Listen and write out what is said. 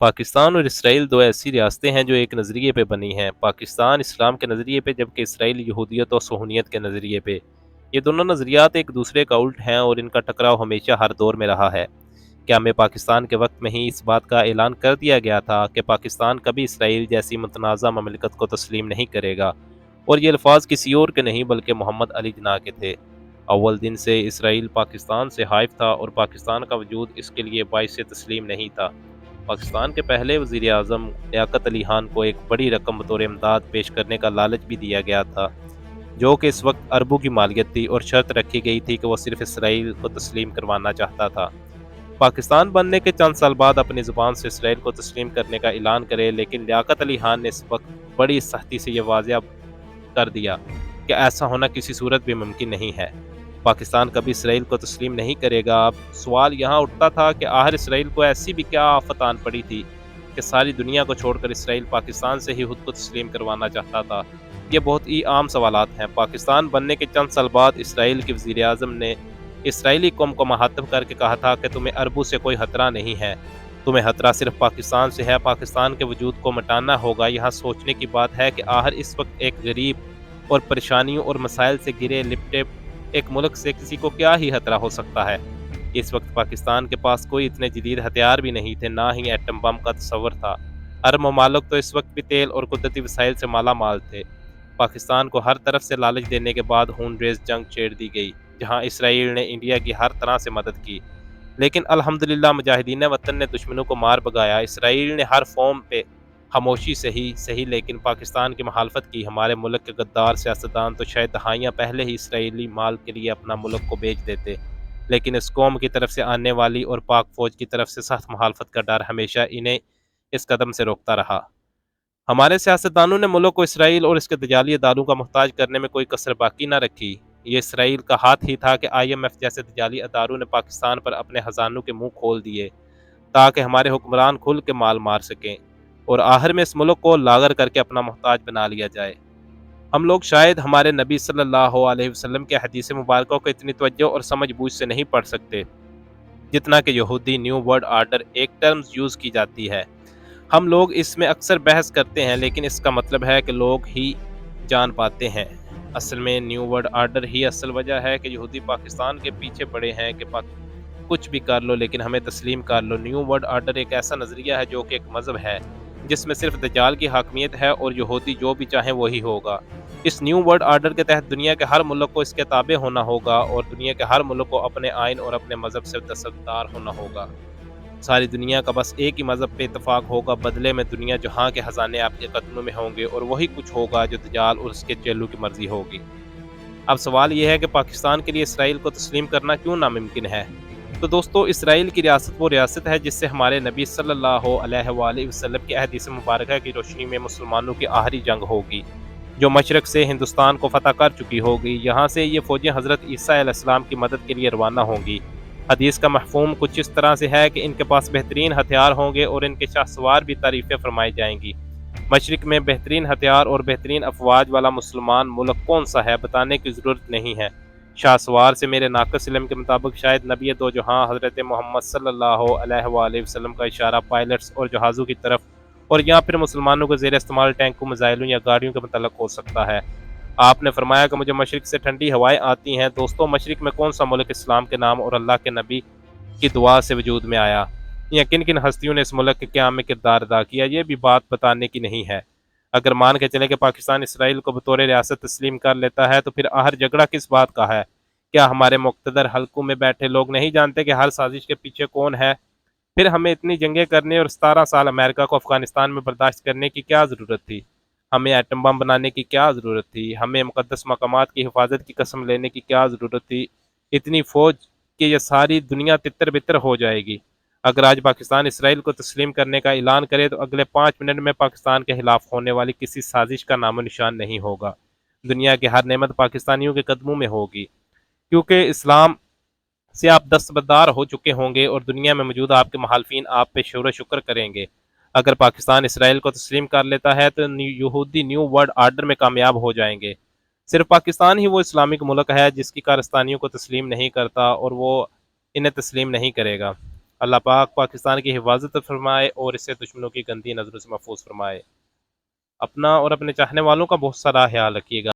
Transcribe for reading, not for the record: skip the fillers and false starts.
پاکستان اور اسرائیل دو ایسی ریاستیں ہیں جو ایک نظریے پہ بنی ہیں، پاکستان اسلام کے نظریے پہ جبکہ اسرائیل یہودیت اور صہیونیت کے نظریے پہ۔ یہ دونوں نظریات ایک دوسرے کا الٹ ہیں اور ان کا ٹکراؤ ہمیشہ ہر دور میں رہا ہے۔ کیا میں پاکستان کے وقت میں ہی اس بات کا اعلان کر دیا گیا تھا کہ پاکستان کبھی اسرائیل جیسی متنازع مملکت کو تسلیم نہیں کرے گا، اور یہ الفاظ کسی اور کے نہیں بلکہ محمد علی جناح کے تھے۔ اول دن سے اسرائیل پاکستان سے حائف تھا اور پاکستان کا وجود اس کے لیے باعث تسلیم نہیں تھا۔ پاکستان کے پہلے وزیر اعظم لیاقت علی خان کو ایک بڑی رقم بطور امداد پیش کرنے کا لالچ بھی دیا گیا تھا، جو کہ اس وقت اربوں کی مالیت تھی، اور شرط رکھی گئی تھی کہ وہ صرف اسرائیل کو تسلیم کروانا چاہتا تھا۔ پاکستان بننے کے چند سال بعد اپنی زبان سے اسرائیل کو تسلیم کرنے کا اعلان کرے، لیکن لیاقت علی خان نے اس وقت بڑی سختی سے یہ واضح کر دیا کہ ایسا ہونا کسی صورت بھی ممکن نہیں ہے۔ پاکستان کبھی اسرائیل کو تسلیم نہیں کرے گا۔ اب سوال یہاں اٹھتا تھا کہ آخر اسرائیل کو ایسی بھی کیا آفت آن پڑی تھی کہ ساری دنیا کو چھوڑ کر اسرائیل پاکستان سے ہی خود کو تسلیم کروانا چاہتا تھا۔ یہ بہت ہی عام سوالات ہیں۔ پاکستان بننے کے چند سال بعد اسرائیل کے وزیر اعظم نے اسرائیلی قوم کو مخاطب کر کے کہا تھا کہ تمہیں عربوں سے کوئی خطرہ نہیں ہے، تمہیں خطرہ صرف پاکستان سے ہے، پاکستان کے وجود کو مٹانا ہوگا۔ یہاں سوچنے کی بات ہے کہ آخر اس وقت ایک غریب اور پریشانیوں اور مسائل سے گرے لپٹے ایک ملک سے کسی کو کیا ہی خطرہ ہو سکتا ہے۔ اس وقت پاکستان کے پاس کوئی اتنے جدید ہتھیار بھی نہیں تھے، نہ ہی ایٹم بم کا تصور تھا۔ عرب ممالک تو اس وقت بھی تیل اور قدرتی وسائل سے مالا مال تھے۔ پاکستان کو ہر طرف سے لالچ دینے کے بعد خون ریز جنگ چھیڑ دی گئی، جہاں اسرائیل نے انڈیا کی ہر طرح سے مدد کی، لیکن الحمدللہ مجاہدین وطن نے دشمنوں کو مار بگایا۔ اسرائیل نے ہر فارم پہ خاموشی سے ہی صحیح لیکن پاکستان کی مخالفت کی۔ ہمارے ملک کے غدار سیاستدان تو شاید دہائیاں پہلے ہی اسرائیلی مال کے لیے اپنا ملک کو بیچ دیتے، لیکن اس قوم کی طرف سے آنے والی اور پاک فوج کی طرف سے سخت مخالفت کا ڈر ہمیشہ انہیں اس قدم سے روکتا رہا۔ ہمارے سیاستدانوں نے ملک کو اسرائیل اور اس کے دجالی اداروں کا محتاج کرنے میں کوئی کسر باقی نہ رکھی۔ یہ اسرائیل کا ہاتھ ہی تھا کہ IMF جیسے دجالی اداروں نے پاکستان پر اپنے خزانوں کے منہ کھول دیے تاکہ ہمارے حکمران کھل کے مال مار سکیں، اور آخر میں اس ملک کو لاغر کر کے اپنا محتاج بنا لیا جائے۔ ہم لوگ شاید ہمارے نبی صلی اللہ علیہ وسلم کے حدیث مبارکوں کو اتنی توجہ اور سمجھ بوجھ سے نہیں پڑھ سکتے جتنا کہ یہودی نیو ورلڈ آرڈر ایک ٹرمز یوز کی جاتی ہے۔ ہم لوگ اس میں اکثر بحث کرتے ہیں، لیکن اس کا مطلب ہے کہ لوگ ہی جان پاتے ہیں۔ اصل میں نیو ورلڈ آرڈر ہی اصل وجہ ہے کہ یہودی پاکستان کے پیچھے پڑے ہیں کہ کچھ بھی کر لو لیکن ہمیں تسلیم کر لو۔ نیو ورلڈ آرڈر ایک ایسا نظریہ ہے جو کہ ایک مذہب ہے جس میں صرف دجال کی حاکمیت ہے اور یہودی جو بھی چاہیں وہی ہوگا۔ اس نیو ورلڈ آرڈر کے تحت دنیا کے ہر ملک کو اس کے تابع ہونا ہوگا، اور دنیا کے ہر ملک کو اپنے آئین اور اپنے مذہب سے دستبردار ہونا ہوگا۔ ساری دنیا کا بس ایک ہی مذہب پہ اتفاق ہوگا، بدلے میں دنیا جہاں کے خزانے آپ کے قدموں میں ہوں گے، اور وہی کچھ ہوگا جو دجال اور اس کے چیلوں کی مرضی ہوگی۔ اب سوال یہ ہے کہ پاکستان کے لیے اسرائیل کو تسلیم کرنا کیوں ناممکن ہے؟ تو دوستو، اسرائیل کی ریاست وہ ریاست ہے جس سے ہمارے نبی صلی اللہ علیہ وآلہ وسلم کی احادیث مبارکہ کی روشنی میں مسلمانوں کی آخری جنگ ہوگی، جو مشرق سے ہندوستان کو فتح کر چکی ہوگی۔ یہاں سے یہ فوجیں حضرت عیسیٰ علیہ السلام کی مدد کے لیے روانہ ہوں گی۔ حدیث کا مفہوم کچھ اس طرح سے ہے کہ ان کے پاس بہترین ہتھیار ہوں گے اور ان کے شاہ سوار بھی تعریفیں فرمائی جائیں گی۔ مشرق میں بہترین ہتھیار اور بہترین افواج والا مسلمان ملک کون سا ہے بتانے کی ضرورت نہیں ہے۔ شاہ سوار سے میرے ناقص علم کے مطابق شاید نبی دو جہاں حضرت محمد صلی اللہ علیہ وآلہ وسلم کا اشارہ پائلٹس اور جہازوں کی طرف، اور یا پھر مسلمانوں کو زیر استعمال ٹینکوں، میزائلوں یا گاڑیوں کے متعلق ہو سکتا ہے۔ آپ نے فرمایا کہ مجھے مشرق سے ٹھنڈی ہوائیں آتی ہیں۔ دوستوں، مشرق میں کون سا ملک اسلام کے نام اور اللہ کے نبی کی دعا سے وجود میں آیا؟ یا کن کن ہستیوں نے اس ملک کے قیام میں کردار ادا کیا؟ یہ بھی بات بتانے کی نہیں ہے۔ اگر مان کے چلے کہ پاکستان اسرائیل کو بطور ریاست تسلیم کر لیتا ہے تو پھر آخر جھگڑا کس بات کا ہے؟ کیا ہمارے مقتدر حلقوں میں بیٹھے لوگ نہیں جانتے کہ ہر سازش کے پیچھے کون ہے؟ پھر ہمیں اتنی جنگیں کرنے اور 17 سال امریکہ کو افغانستان میں برداشت کرنے کی کیا ضرورت تھی؟ ہمیں ایٹم بم بنانے کی کیا ضرورت تھی؟ ہمیں مقدس مقامات کی حفاظت کی قسم لینے کی کیا ضرورت تھی؟ اتنی فوج کہ یہ ساری دنیا تتر بتر ہو جائے گی۔ اگر آج پاکستان اسرائیل کو تسلیم کرنے کا اعلان کرے تو اگلے 5 منٹ میں پاکستان کے خلاف ہونے والی کسی سازش کا نام و نشان نہیں ہوگا۔ دنیا کی ہر نعمت پاکستانیوں کے قدموں میں ہوگی، کیونکہ اسلام سے آپ دستبردار ہو چکے ہوں گے اور دنیا میں موجود آپ کے مخالفین آپ پہ شکر و شکر کریں گے۔ اگر پاکستان اسرائیل کو تسلیم کر لیتا ہے تو یہودی نیو ورلڈ آرڈر میں کامیاب ہو جائیں گے۔ صرف پاکستان ہی وہ اسلامک ملک ہے جس کی کارستانیوں کو تسلیم نہیں کرتا اور وہ انہیں تسلیم نہیں کرے گا۔ اللہ پاک پاکستان کی حفاظت فرمائے اور اسے دشمنوں کی گندی نظروں سے محفوظ فرمائے۔ اپنا اور اپنے چاہنے والوں کا بہت سارا خیال رکھیے گا۔